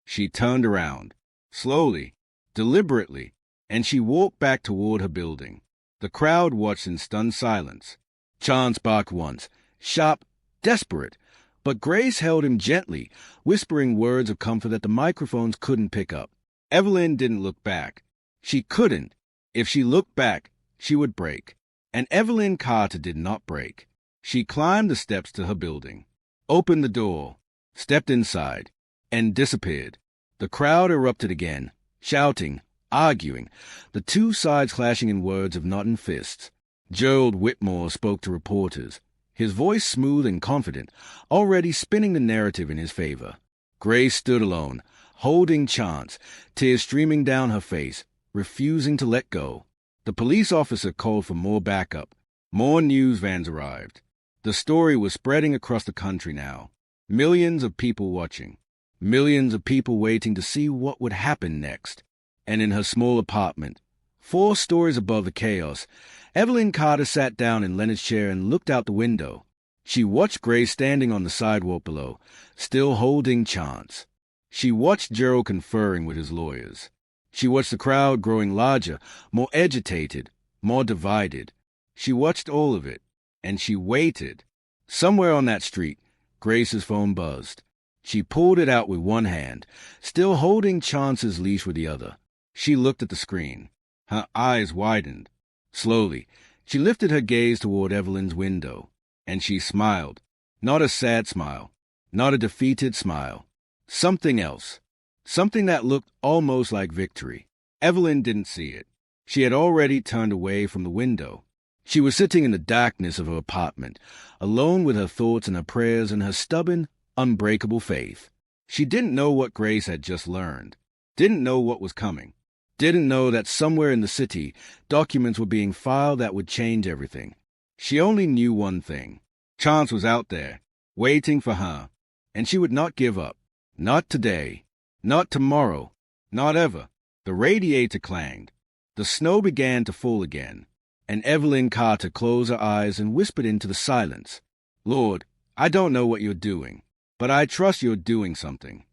She turned around, slowly, deliberately, and she walked back toward her building. The crowd watched in stunned silence. Chance barked once, sharp, desperate, but Grace held him gently, whispering words of comfort that the microphones couldn't pick up. Evelyn didn't look back. She couldn't. If she looked back, she would break. And Evelyn Carter did not break. She climbed the steps to her building, opened the door, stepped inside, and disappeared. The crowd erupted again, shouting, arguing, the two sides clashing in words if not in fists. Gerald Whitmore spoke to reporters, his voice smooth and confident, already spinning the narrative in his favor. Grace stood alone, holding Chance, tears streaming down her face, refusing to let go. The police officer called for more backup. More news vans arrived. The story was spreading across the country now. Millions of people watching. Millions of people waiting to see what would happen next. And in her small apartment, 4 stories above the chaos, Evelyn Carter sat down in Leonard's chair and looked out the window. She watched Grace standing on the sidewalk below, still holding Chance. She watched Gerald conferring with his lawyers. She watched the crowd growing larger, more agitated, more divided. She watched all of it, and she waited. Somewhere on that street, Grace's phone buzzed. She pulled it out with one hand, still holding Chance's leash with the other. She looked at the screen. Her eyes widened. Slowly, she lifted her gaze toward Evelyn's window, and she smiled. Not a sad smile, not a defeated smile. Something else. Something that looked almost like victory. Evelyn didn't see it. She had already turned away from the window. She was sitting in the darkness of her apartment, alone with her thoughts and her prayers and her stubborn, unbreakable faith. She didn't know what Grace had just learned. Didn't know what was coming. Didn't know that somewhere in the city, documents were being filed that would change everything. She only knew one thing. Chance was out there, waiting for her, and she would not give up. Not today. Not tomorrow. Not ever. The radiator clanged. The snow began to fall again, and Evelyn Carter closed her eyes and whispered into the silence, "Lord, I don't know what you're doing, but I trust you're doing something."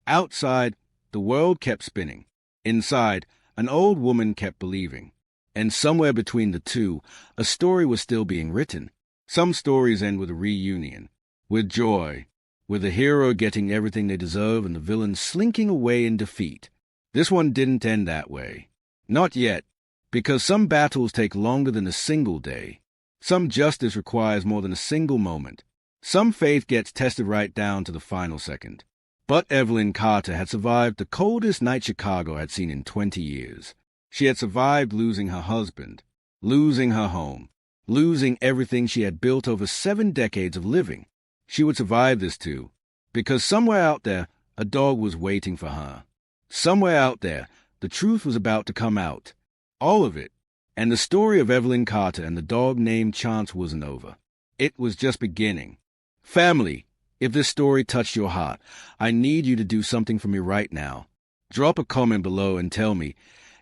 Outside, the world kept spinning. Inside, an old woman kept believing. And somewhere between the two, a story was still being written. Some stories end with a reunion, with joy, with the hero getting everything they deserve and the villain slinking away in defeat. This one didn't end that way. Not yet, because some battles take longer than a single day. Some justice requires more than a single moment. Some faith gets tested right down to the final second. But Evelyn Carter had survived the coldest night Chicago had seen in 20 years. She had survived losing her husband, losing her home, losing everything she had built over 7 decades of living. She would survive this too, because somewhere out there, a dog was waiting for her. Somewhere out there, the truth was about to come out. All of it. And the story of Evelyn Carter and the dog named Chance wasn't over. It was just beginning. Family, if this story touched your heart, I need you to do something for me right now. Drop a comment below and tell me,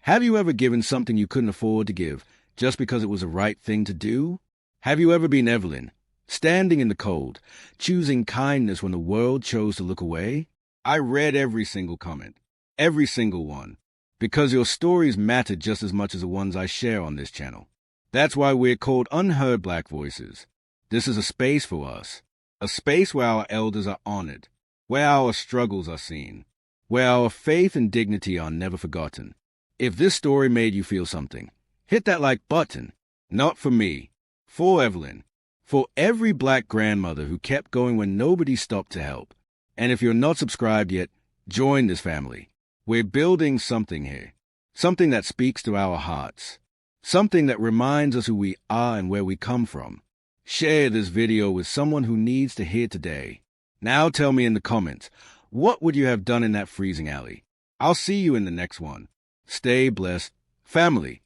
have you ever given something you couldn't afford to give just because it was the right thing to do? Have you ever been Evelyn, standing in the cold, choosing kindness when the world chose to look away? I read every single comment, every single one, because your stories matter just as much as the ones I share on this channel. That's why we're called Unheard Black Voices. This is a space for us, a space where our elders are honored, where our struggles are seen, where our faith and dignity are never forgotten. If this story made you feel something, hit that like button. Not for me, for Evelyn, for every black grandmother who kept going when nobody stopped to help. And if you're not subscribed yet, join this family. We're building something here, something that speaks to our hearts, something that reminds us who we are and where we come from. Share this video with someone who needs to hear today. Now tell me in the comments, what would you have done in that freezing alley? I'll see you in the next one. Stay blessed, family.